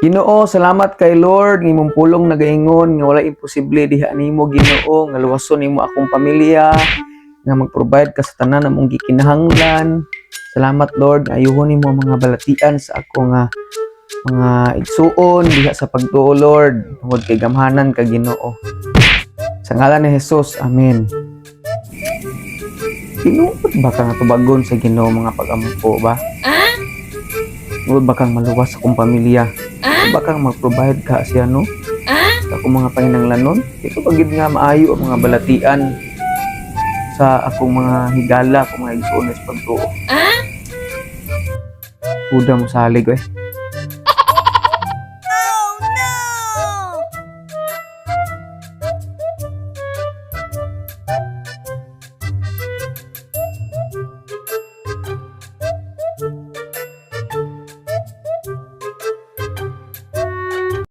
Ginoo, salamat kay Lord ng imong pulong nagaingon nga wala imposible diha nimo Ginoo nga luwason nimo akong pamilya nga mag-provide ka sa tanan namong gikinahanglan. Salamat Lord, ayuhon nimo ang mga balatian sa ako nga mga igsuon diha sa pagtuo Lord tungod kay gamhanan ka Ginoo. Sa ngalan ni Jesus, amen. Tinuod ba kang tubagon sa Ginoo mga pag-ampo ba? Tinuod ba kang maluwas sa akong pamilya? Tinuod ba kang mag-provide ka siya no? Sa akong mga panginahanglanon? Ito pagid nga maayo ang mga balatian sa akong mga higala, akong mga igsuon sa pagtuo. Uda mo salig eh.